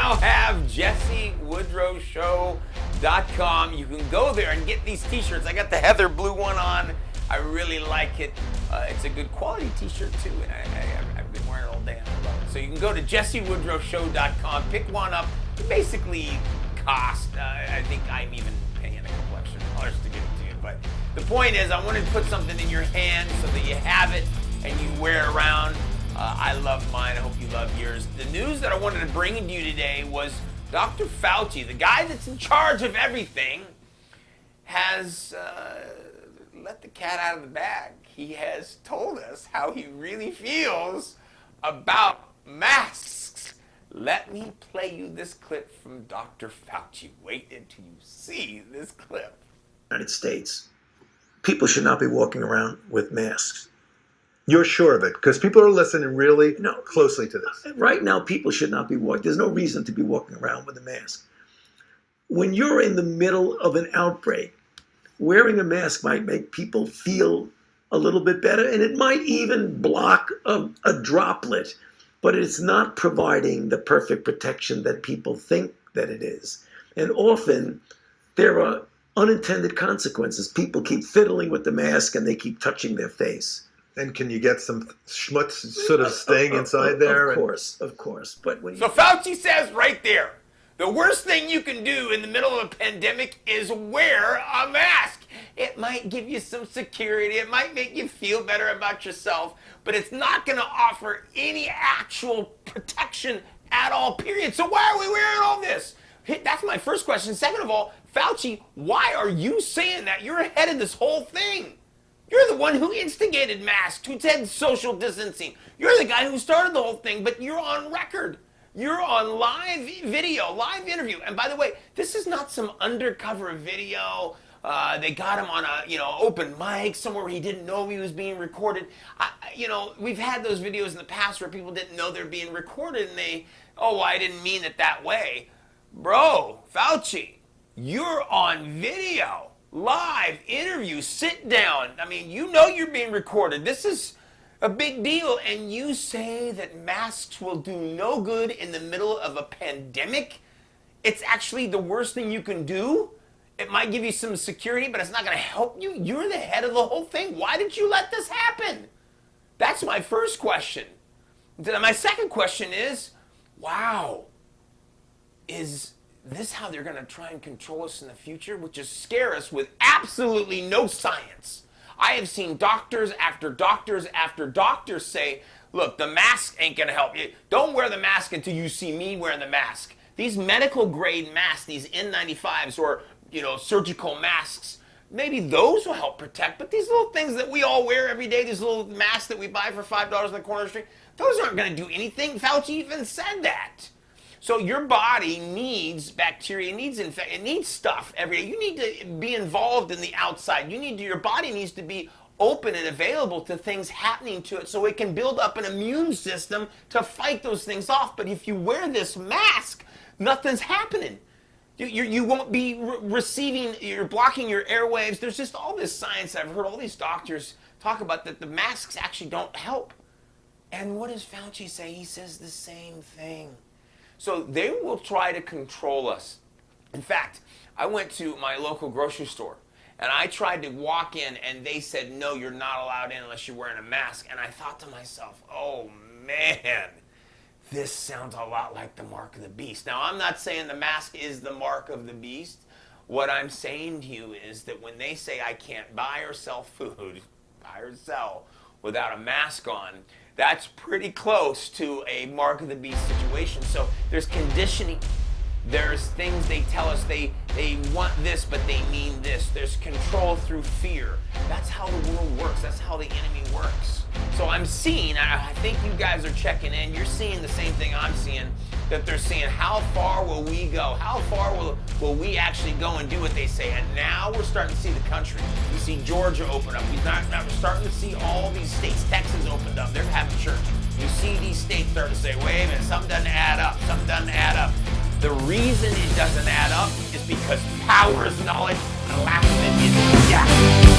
now have jessewoodrowshow.com. You can go there and get these t-shirts. I got the Heather blue one on. I really like it. It's a good quality t-shirt too, and I've been wearing it all day and I love it. So you can go to jessewoodrowshow.com, pick one up. It basically cost, I think I'm even paying a couple extra dollars to give it to you. But the point is, I wanted to put something in your hand so that you have it and you wear it around. I love mine. I hope you love yours. The news that I wanted to bring to you today was Dr. Fauci, the guy that's in charge of everything, has let the cat out of the bag. He has told us how he really feels about masks. Let me play you this clip from Dr. Fauci. Wait until you see this clip. United States, people should not be walking around with masks. You're sure of it? Because people are listening really closely to this. Right now, people should not be walking. There's no reason to be walking around with a mask. When you're in the middle of an outbreak, wearing a mask might make people feel a little bit better, and it might even block a droplet, but it's not providing the perfect protection that people think that it is. And often, there are unintended consequences. People keep fiddling with the mask, and they keep touching their face. And can you get some schmutz sort of staying inside there? Of course. But when So Fauci says right there, the worst thing you can do in the middle of a pandemic is wear a mask. It might give you some security. It might make you feel better about yourself, but it's not going to offer any actual protection at all, period. So why are we wearing all this? That's my first question. Second of all, Fauci, why are you saying that? You're ahead of this whole thing. You're the one who instigated masks, who said social distancing. You're the guy who started the whole thing, but you're on record. You're on live video, live interview. And by the way, this is not some undercover video. They got him on a, open mic somewhere where he didn't know he was being recorded. We've had those videos in the past where people didn't know they're being recorded and I didn't mean it that way. Bro, Fauci, you're on video. Live interview, sit down. I mean, you're being recorded. This is a big deal. And you say that masks will do no good in the middle of a pandemic? It's actually the worst thing you can do? It might give you some security, but it's not going to help you? You're the head of the whole thing. Why did you let this happen? That's my first question. Then my second question is, wow, is this how they're going to try and control us in the future, which is scare us with absolutely no science? I have seen doctors after doctors after doctors say, look, the mask ain't going to help you. Don't wear the mask until you see me wearing the mask. These medical grade masks, these N95s or, surgical masks, maybe those will help protect, but these little things that we all wear every day, these little masks that we buy for $5 in the corner of the street, those aren't going to do anything. Fauci even said that. So your body needs bacteria, it needs stuff every day. You need to be involved in the outside. Your body needs to be open and available to things happening to it so it can build up an immune system to fight those things off. But if you wear this mask, nothing's happening. You won't be receiving, you're blocking your airwaves. There's just all this science. I've heard all these doctors talk about that the masks actually don't help. And what does Fauci say? He says the same thing. So they will try to control us. In fact, I went to my local grocery store and I tried to walk in and they said, no, you're not allowed in unless you're wearing a mask. And I thought to myself, oh man, this sounds a lot like the mark of the beast. Now, I'm not saying the mask is the mark of the beast. What I'm saying to you is that when they say I can't buy or sell food, buy or sell without a mask on, that's pretty close to a mark of the beast situation. So there's conditioning. There's things they tell us they want this, but they mean this. There's control through fear. That's how the world works. That's how the enemy works. So I'm seeing, I think you guys are checking in, you're seeing the same thing I'm seeing, that they're saying, how far will we go? How far will we actually go and do what they say? And now we're starting to see the country. You see Georgia open up. We're starting to see all these states. Texas opened up. They're having church. You see these states start to say, wait a minute, something doesn't add up. Something doesn't add up. The reason it doesn't add up is because power is knowledge and lack of it is death.